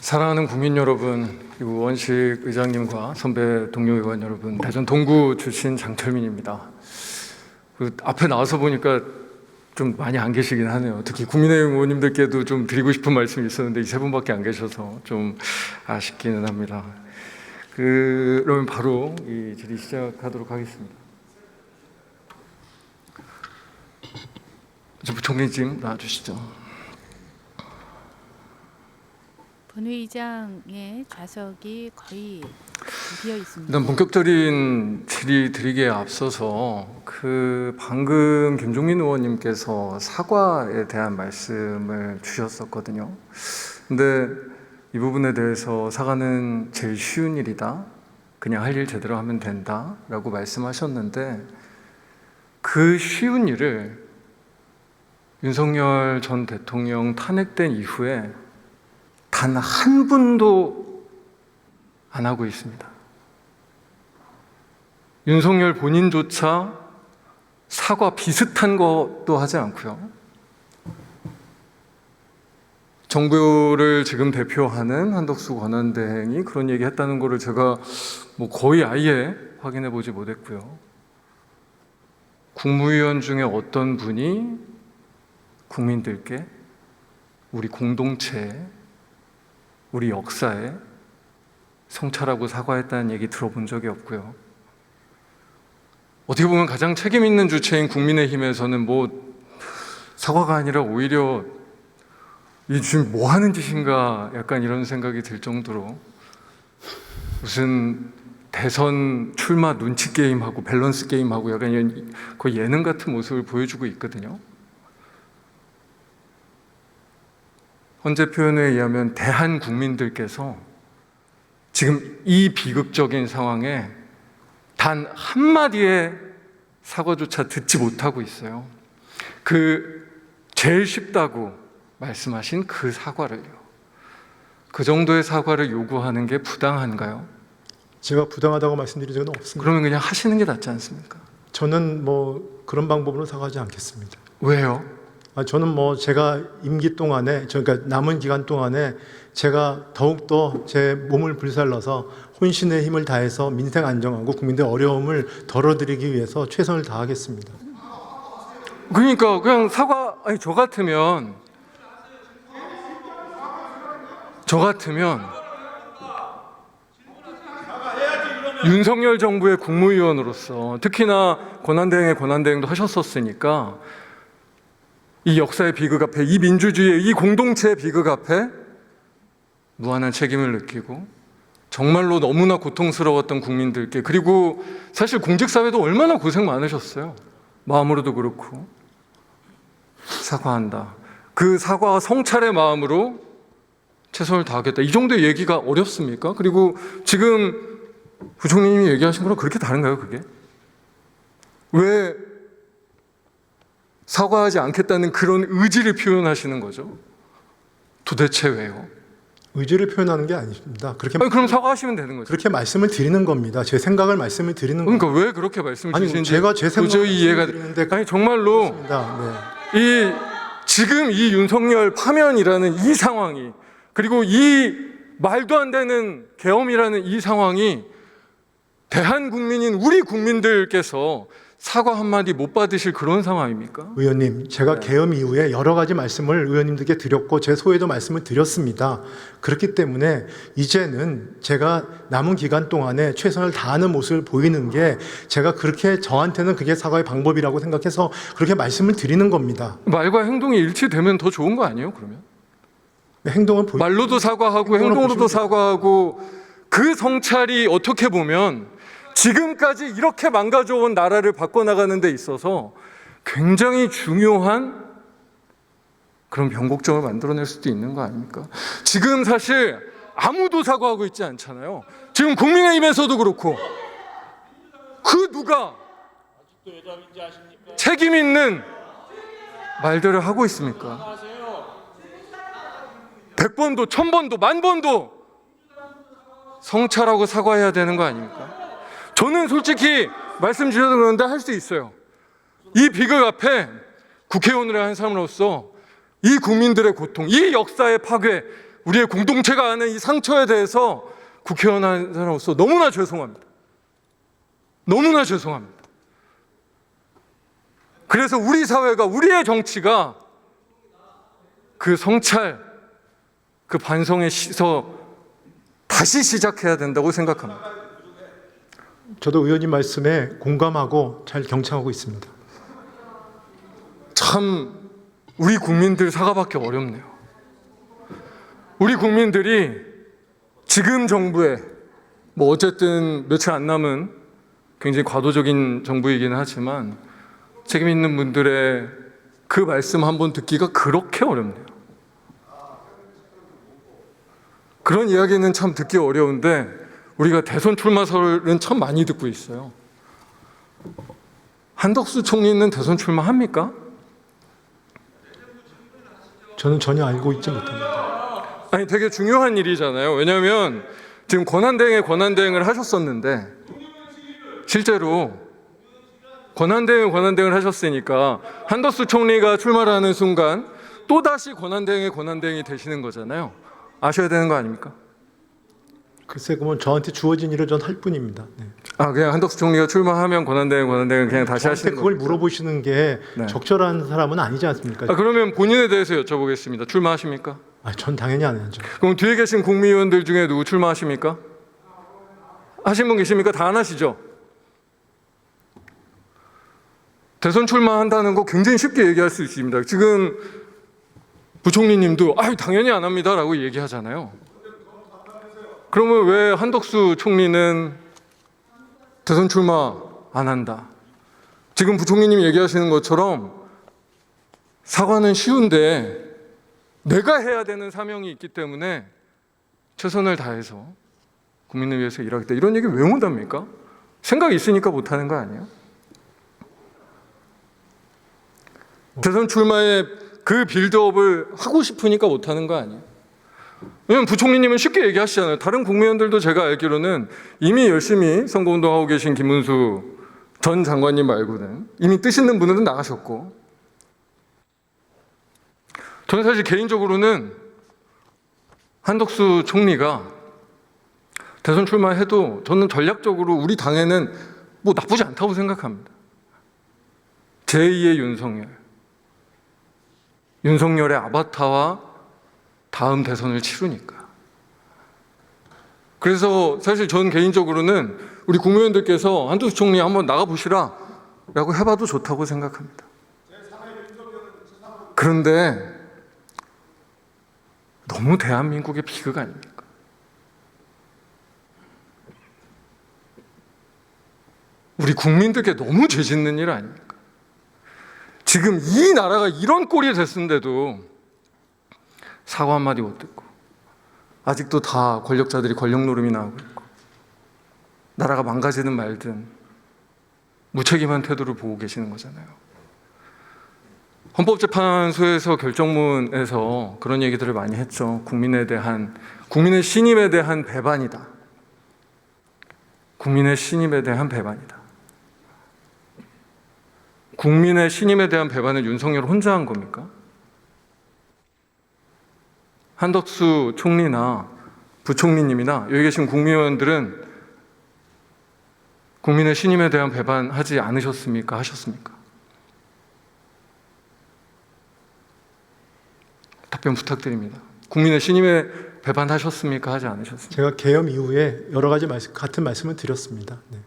사랑하는 국민 여러분, 그리고 원식 의장님과 선배 동료 의원 여러분, 대전 동구 출신 장철민입니다. 앞에 나와서 보니까 좀 많이 안 계시긴 하네요. 특히 국민의힘 의원님들께도 좀 드리고 싶은 말씀이 있었는데 이 세 분밖에 안 계셔서 좀 아쉽기는 합니다. 그러면 바로 이 질의 시작하도록 하겠습니다. 부총리님 나와주시죠. 본회의장의 좌석이 거의 비어 있습니다. 일단 본격적인 질의 드리기에 앞서서 방금 김종민 의원님께서 사과에 대한 말씀을 주셨었거든요. 근데 이 부분에 대해서 사과는 제일 쉬운 일이다. 그냥 할 일 제대로 하면 된다라고 말씀하셨는데 그 쉬운 일을 윤석열 전 대통령 탄핵된 이후에 단 한 분도 안 하고 있습니다. 윤석열 본인조차 사과 비슷한 것도 하지 않고요. 정부를 지금 대표하는 한덕수 권한대행이 그런 얘기했다는 거를 제가 거의 아예 확인해 보지 못했고요. 국무위원 중에 어떤 분이 국민들께 우리 공동체에 우리 역사에 성찰하고 사과했다는 얘기 들어본 적이 없고요. 어떻게 보면 가장 책임 있는 주체인 국민의힘에서는 사과가 아니라 오히려 이 지금 뭐 하는 짓인가 약간 이런 생각이 들 정도로 무슨 대선 출마 눈치 게임하고 밸런스 게임하고 약간 거의 예능 같은 모습을 보여주고 있거든요. 헌재 표현에 의하면 대한 국민들께서 지금 이 비극적인 상황에 단 한마디의 사과조차 듣지 못하고 있어요. 제일 쉽다고 말씀하신 그 사과를요. 그 정도의 사과를 요구하는 게 부당한가요? 제가 부당하다고 말씀드린 적은 없습니다. 그러면 그냥 하시는 게 낫지 않습니까? 저는 그런 방법으로 사과하지 않겠습니다. 왜요? 저는 제가 임기 동안에, 그러니까 남은 기간 동안에 제가 더욱더 제 몸을 불살라서 혼신의 힘을 다해서 민생 안정하고 국민들의 어려움을 덜어드리기 위해서 최선을 다하겠습니다. 그러니까 그냥 저 같으면 윤석열 정부의 국무위원으로서 특히나 권한대행의 권한대행도 하셨었으니까 이 역사의 비극 앞에, 이 민주주의의 이 공동체의 비극 앞에 무한한 책임을 느끼고 정말로 너무나 고통스러웠던 국민들께, 그리고 사실 공직사회도 얼마나 고생 많으셨어요. 마음으로도 그렇고. 사과한다. 그 사과와 성찰의 마음으로 최선을 다하겠다. 이 정도의 얘기가 어렵습니까? 그리고 지금 부총리님이 얘기하신 거랑 그렇게 다른가요, 그게? 왜 사과하지 않겠다는 그런 의지를 표현하시는 거죠? 도대체 왜요? 의지를 표현하는 게 아닙니다. 그럼 사과하시면 되는 거죠. 그렇게 말씀을 드리는 겁니다. 제 생각을 말씀을 드리는 겁니다. 그러니까 왜 그렇게 말씀을 주시는지 제가 제 생각을 도저히 이해가 정말로 네. 지금 이 윤석열 파면이라는 이 상황이, 그리고 이 말도 안 되는 계엄이라는 이 상황이 대한 국민인 우리 국민들께서 사과 한마디 못 받으실 그런 상황입니까? 의원님, 제가 계엄 이후에 여러 가지 말씀을 의원님들께 드렸고 제 소회도 말씀을 드렸습니다. 그렇기 때문에 이제는 제가 남은 기간 동안에 최선을 다하는 모습을 보이는 게 제가 그렇게 저한테는 그게 사과의 방법이라고 생각해서 그렇게 말씀을 드리는 겁니다. 말과 행동이 일치되면 더 좋은 거 아니에요, 그러면? 말로도 사과하고 행동으로도 사과하고 그 성찰이 어떻게 보면 지금까지 이렇게 망가져온 나라를 바꿔나가는 데 있어서 굉장히 중요한 그런 변곡점을 만들어낼 수도 있는 거 아닙니까? 지금 사실 아무도 사과하고 있지 않잖아요. 지금 국민의힘에서도 그렇고 누가 책임 있는 말들을 하고 있습니까? 100번도 1000번도 10,000번도 성찰하고 사과해야 되는 거 아닙니까? 저는 솔직히 말씀 주셔서 그런데 할 수 있어요. 이 비극 앞에 국회의원을 한 사람으로서 이 국민들의 고통, 이 역사의 파괴 우리의 공동체가 아는 이 상처에 대해서 국회의원 한 사람으로서 너무나 죄송합니다. 너무나 죄송합니다. 그래서 우리 사회가, 우리의 정치가 그 성찰, 그 반성에서 다시 시작해야 된다고 생각합니다. 저도 의원님 말씀에 공감하고 잘 경청하고 있습니다. 참 우리 국민들 사과받기 어렵네요. 우리 국민들이 지금 정부에 뭐 어쨌든 며칠 안 남은 굉장히 과도적인 정부이긴 하지만 책임 있는 분들의 그 말씀 한번 듣기가 그렇게 어렵네요. 그런 이야기는 참 듣기 어려운데 우리가 대선 출마설은 참 많이 듣고 있어요. 한덕수 총리는 대선 출마합니까? 저는 전혀 알고 있지 못합니다. 아니 되게 중요한 일이잖아요. 왜냐하면 지금 권한대행을 하셨었는데 실제로 권한대행을 하셨으니까 한덕수 총리가 출마를 하는 순간 또다시 권한대행이 되시는 거잖아요. 아셔야 되는 거 아닙니까? 글쎄, 그러면 저한테 주어진 일을 전 할 뿐입니다. 네. 아 그냥 한덕수 총리가 출마하면 권한대행 그냥 다시 저한테 하시는 그걸 거예요? 물어보시는 게 네. 적절한 사람은 아니지 않습니까? 그러면 본인에 대해서 여쭤보겠습니다. 출마하십니까? 전 당연히 안 하죠. 그럼 뒤에 계신 국민의원들 중에 누구 출마하십니까? 하신 분 계십니까? 다 안 하시죠? 대선 출마한다는 거 굉장히 쉽게 얘기할 수 있습니다. 지금 부총리님도 당연히 안 합니다라고 얘기하잖아요. 그러면 왜 한덕수 총리는 대선 출마 안 한다? 지금 부총리님이 얘기하시는 것처럼 사과는 쉬운데 내가 해야 되는 사명이 있기 때문에 최선을 다해서 국민을 위해서 일하겠다. 이런 얘기 왜 못합니까? 생각이 있으니까 못하는 거 아니에요? 대선 출마의 그 빌드업을 하고 싶으니까 못하는 거 아니에요? 왜냐면 부총리님은 쉽게 얘기하시잖아요. 다른 국회의원들도 제가 알기로는 이미 열심히 선거운동하고 계신 김문수 전 장관님 말고는 이미 뜻 있는 분들은 나가셨고, 저는 사실 개인적으로는 한덕수 총리가 대선 출마해도 저는 전략적으로 우리 당에는 뭐 나쁘지 않다고 생각합니다. 제2의 윤석열의 아바타와 다음 대선을 치르니까. 그래서 사실 저는 개인적으로는 우리 국회의원들께서 한덕수 총리 한번 나가보시라 라고 해봐도 좋다고 생각합니다. 그런데 너무 대한민국의 비극 아닙니까? 우리 국민들께 너무 죄 짓는 일 아닙니까? 지금 이 나라가 이런 꼴이 됐는데도 사과 한마디 못 듣고 아직도 다 권력자들이 권력 노름이 나오고 있고 나라가 망가지든 말든 무책임한 태도를 보고 계시는 거잖아요. 헌법재판소에서 결정문에서 그런 얘기들을 많이 했죠. 국민의 신임에 대한 배반이다. 국민의 신임에 대한 배반이다. 국민의 신임에 대한 배반을 윤석열 혼자 한 겁니까? 한덕수 총리나 부총리님이나 여기 계신 국민의원들은 국민의 신임에 대한 배반하지 않으셨습니까? 하셨습니까? 답변 부탁드립니다. 국민의 신임에 배반하셨습니까? 하지 않으셨습니까? 제가 계엄 이후에 여러 가지 같은 말씀을 드렸습니다. 네.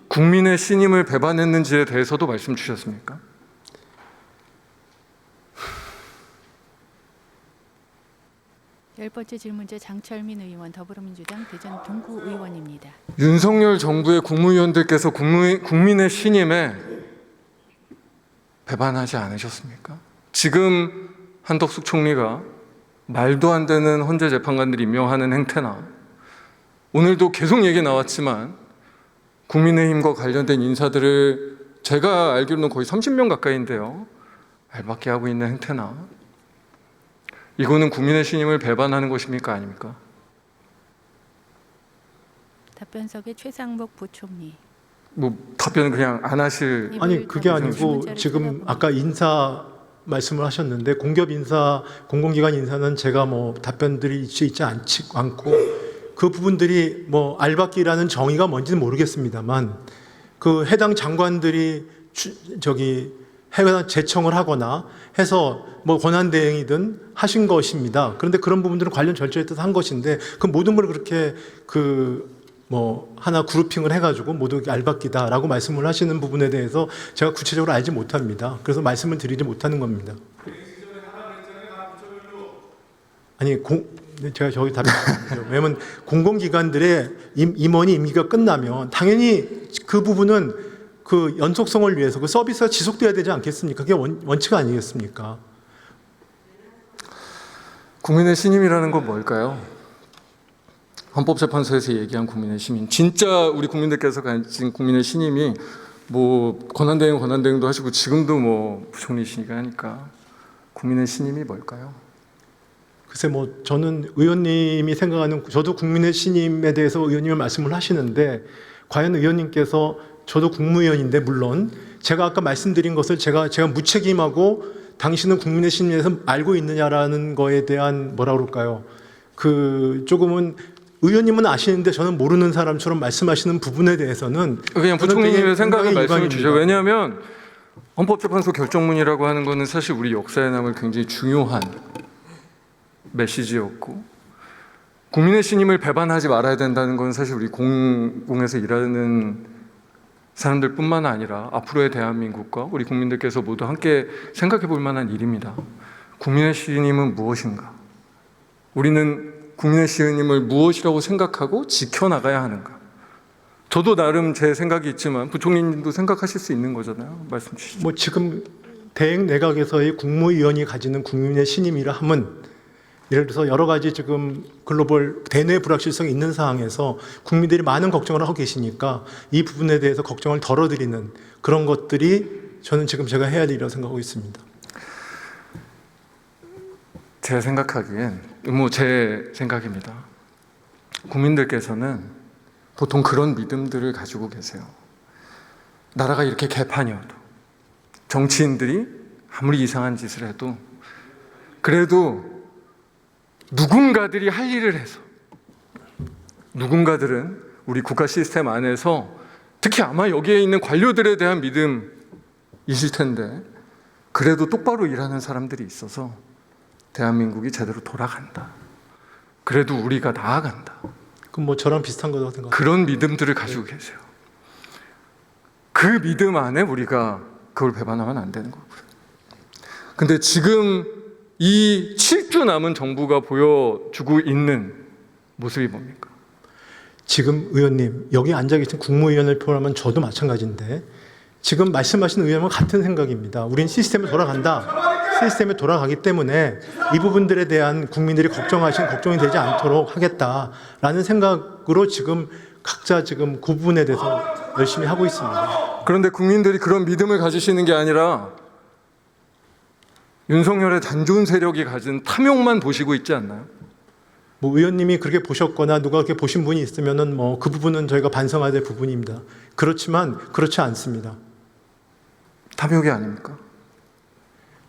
국민의 신임을 배반했는지에 대해서도 말씀 주셨습니까? 열 번째 질문자 장철민 의원, 더불어민주당 대전 동구 의원입니다. 윤석열 정부의 국무위원들께서 국민의 신임에 배반하지 않으셨습니까? 지금 한덕수 총리가 말도 안 되는 헌재 재판관들 임명하는 행태나 오늘도 계속 얘기 나왔지만 국민의힘과 관련된 인사들을 제가 알기로는 거의 30명 가까이인데요. 알박기 하고 있는 행태나 이거는 국민의 신임을 배반하는 것입니까? 아닙니까? 답변석의 최상목 부총리. 뭐 답변은 그냥 안 하실. 아니, 그게 아니고 지금 아까 인사 말씀을 하셨는데 공기업 인사, 공공기관 인사는 제가 뭐 답변들이 있지 않고 그 부분들이 뭐 알박기라는 정의가 뭔지는 모르겠습니다만 그 해당 장관들이 해당 제청을 하거나 해서 뭐 권한대행이든 하신 것입니다. 그런데 그런 부분들은 관련 절차에 따라서 한 것인데 그 모든 걸 그렇게 하나 그룹핑을 해가지고 모두 알박기다라고 말씀을 하시는 부분에 대해서 제가 구체적으로 알지 못합니다. 그래서 말씀을 드리지 못하는 겁니다. 아니, 제가 저기 답변드리죠. 왜냐하면 공공기관들의 임원이 임기가 끝나면 당연히 그 부분은 그 연속성을 위해서 그 서비스가 지속돼야 되지 않겠습니까? 그게 원칙 아니겠습니까? 국민의 신임이라는 건 뭘까요? 헌법재판소에서 얘기한 국민의 신임, 진짜 우리 국민들께서 가진 국민의 신임이 뭐 권한대행도 하시고 지금도 뭐 부총리시니까 하니까 국민의 신임이 뭘까요? 글쎄 뭐 저는 의원님이 생각하는, 저도 국민의 신임에 대해서 의원님이 말씀을 하시는데 과연 의원님께서, 저도 국무위원인데 물론 제가 아까 말씀드린 것을 제가 무책임하고 당신은 국민의 신임에서 알고 있느냐라는 거에 대한 뭐라 그럴까요? 조금은 의원님은 아시는데 저는 모르는 사람처럼 말씀하시는 부분에 대해서는 그냥 부총리님의 생각을 말씀해 일반입니다. 주죠. 왜냐하면 헌법재판소 결정문이라고 하는 것은 사실 우리 역사에 남을 굉장히 중요한 메시지였고, 국민의 신임을 배반하지 말아야 된다는 건 사실 우리 공공에서 일하는 사람들뿐만 아니라 앞으로의 대한민국과 우리 국민들께서 모두 함께 생각해 볼 만한 일입니다. 국민의 신임은 무엇인가? 우리는 국민의 신임을 무엇이라고 생각하고 지켜나가야 하는가? 저도 나름 제 생각이 있지만 부총리님도 생각하실 수 있는 거잖아요. 말씀 주시죠. 뭐 지금 대행 내각에서의 국무위원이 가지는 국민의 신임이라 함은 예를 들어서 여러 가지 지금 글로벌 대내 불확실성이 있는 상황에서 국민들이 많은 걱정을 하고 계시니까 이 부분에 대해서 걱정을 덜어드리는 그런 것들이 저는 지금 제가 해야 할 일이라고 생각하고 있습니다. 제가 생각하기엔 제 생각입니다. 국민들께서는 보통 그런 믿음들을 가지고 계세요. 나라가 이렇게 개판이어도, 정치인들이 아무리 이상한 짓을 해도 그래도 누군가들이 할 일을 해서, 누군가들은 우리 국가 시스템 안에서 특히 아마 여기에 있는 관료들에 대한 믿음이실 텐데 그래도 똑바로 일하는 사람들이 있어서 대한민국이 제대로 돌아간다. 그래도 우리가 나아간다. 그럼 뭐 저랑 비슷한 거라고 생각합니다. 그런 믿음들을 가지고 계세요. 그 믿음 안에 우리가 그걸 배반하면 안 되는 거고요. 근데 지금 이 7주 남은 정부가 보여주고 있는 모습이 뭡니까? 지금 의원님, 여기 앉아 계신 국무위원을 포함하면 저도 마찬가지인데 지금 말씀하신 의원은 같은 생각입니다. 우린 시스템에 돌아간다. 시스템에 돌아가기 때문에 이 부분들에 대한 국민들이 걱정이 되지 않도록 하겠다라는 생각으로 지금 각자 지금 그 부분에 대해서 열심히 하고 있습니다. 그런데 국민들이 그런 믿음을 가지시는 게 아니라 윤석열의 단존 세력이 가진 탐욕만 보시고 있지 않나요? 뭐 의원님이 그렇게 보셨거나 누가 그렇게 보신 분이 있으면은 뭐 그 부분은 저희가 반성해야 될 부분입니다. 그렇지만 그렇지 않습니다. 탐욕이 아닙니까?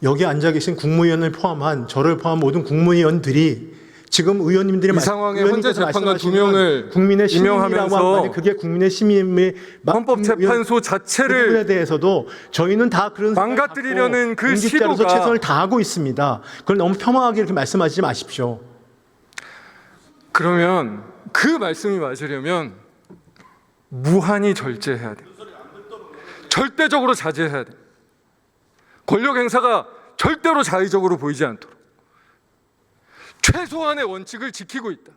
여기 앉아 계신 국무위원을 포함한 저를 포함한 모든 국무위원들이 지금 의원님들이 이 상황에 현재 재판관 2명을 국민의 신임이라고 임명하면서 하면 만약 그게 국민의 신임의 헌법재판소 그 자체를 부분에 대해서도 저희는 다 그런 망가뜨리려는 그 공직자로서 시도가 최선을 다하고 있습니다. 그걸 너무 폄하하게 이렇게 말씀하시지 마십시오. 그러면 그 말씀이 맞으려면 무한히 절제해야 돼. 절대적으로 자제해야 돼. 권력 행사가 절대로 자의적으로 보이지 않도록 최소한의 원칙을 지키고 있다.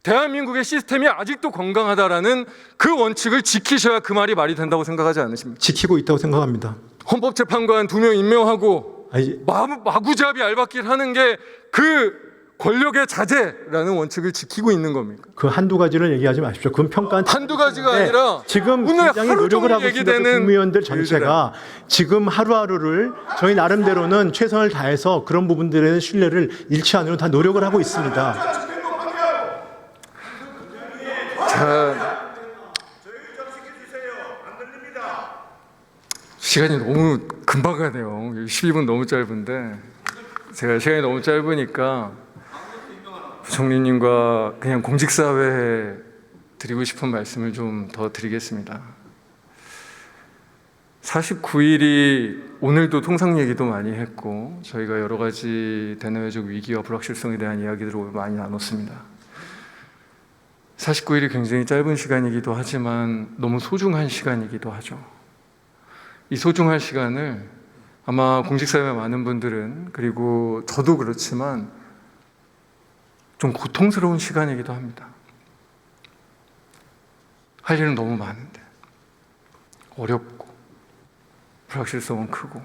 대한민국의 시스템이 아직도 건강하다라는 그 원칙을 지키셔야 그 말이 된다고 생각하지 않으십니까? 지키고 있다고 생각합니다. 헌법재판관 2명 임명하고 아니, 마구잡이 알박기를 하는 게 그 권력의 자제라는 원칙을 지키고 있는 겁니까? 그 한두 가지를 얘기하지 마십시오. 그건 평가한 한두 가지가 아니라 지금 오늘 굉장히 하루 노력을 종일 하고 있습니다. 얘기되는 국무위원들 전체가 지금 하루하루를 저희 나름대로는 최선을 다해서 그런 부분들에 대한 신뢰를 잃지 않으려 다 노력을 하고 있습니다. 자, 시간이 너무 금방 가네요. 12분 너무 짧은데 제가 시간이 너무 짧으니까 부총리님과 그냥 공직사회에 드리고 싶은 말씀을 좀 더 드리겠습니다. 49일이 오늘도 통상 얘기도 많이 했고 저희가 여러 가지 대내외적 위기와 불확실성에 대한 이야기들을 많이 나눴습니다. 49일이 굉장히 짧은 시간이기도 하지만 너무 소중한 시간이기도 하죠. 이 소중한 시간을 아마 공직사회 많은 분들은, 그리고 저도 그렇지만 좀 고통스러운 시간이기도 합니다. 할 일은 너무 많은데 어렵고 불확실성은 크고,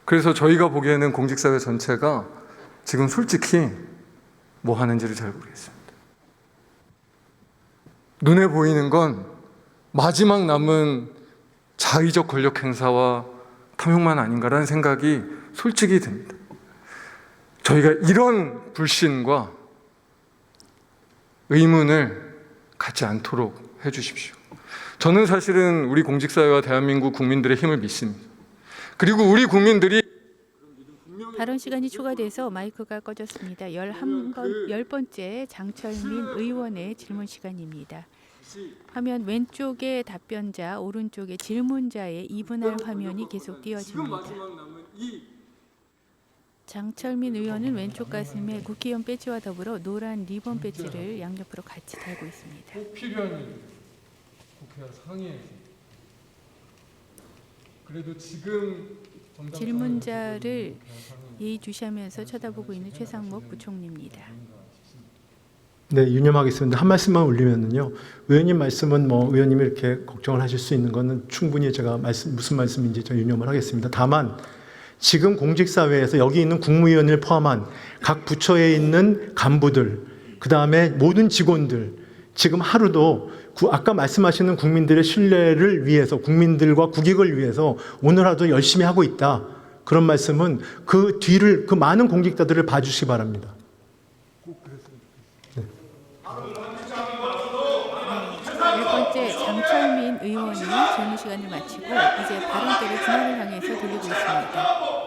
그래서 저희가 보기에는 공직사회 전체가 지금 솔직히 뭐 하는지를 잘 모르겠습니다. 눈에 보이는 건 마지막 남은 자의적 권력 행사와 탐욕만 아닌가라는 생각이 솔직히 듭니다. 저희가 이런 불신과 의문을 갖지 않도록 해주십시오. 저는 사실은 우리 공직사회와 대한민국 국민들의 힘을 믿습니다. 그리고 우리 국민들이 발언 시간이 추가돼서 마이크가 꺼졌습니다. 10번째 장철민 의원의 질문 시간입니다. 화면 왼쪽에 답변자, 오른쪽에 질문자의 이분할 화면이 계속 띄어집니다. 장철민 의원은 왼쪽 가슴에 국회의원 배지와 더불어 노란 리본 배지를 양옆으로 같이 달고 있습니다. 꼭 필요한 일, 국회와 상의해서. 그래도 지금 질문자를 예의주시하면서 쳐다보고 있는 최상목 부총리입니다. 네, 유념하겠습니다. 한 말씀만 올리면은요. 의원님 말씀은 뭐 의원님이 이렇게 걱정을 하실 수 있는 거는 충분히 제가 무슨 말씀인지 저 유념을 하겠습니다. 다만 지금 공직사회에서 여기 있는 국무위원을 포함한 각 부처에 있는 간부들, 그 다음에 모든 직원들, 지금 하루도 아까 말씀하시는 국민들의 신뢰를 위해서, 국민들과 국익을 위해서 오늘 하루도 열심히 하고 있다. 그런 말씀은 그 뒤를, 그 많은 공직자들을 봐주시기 바랍니다. 네. 10번째 장철민 의원이 질문 시간을 마치고 이제 발언대를 중앙을 향해서 돌리고 있습니다.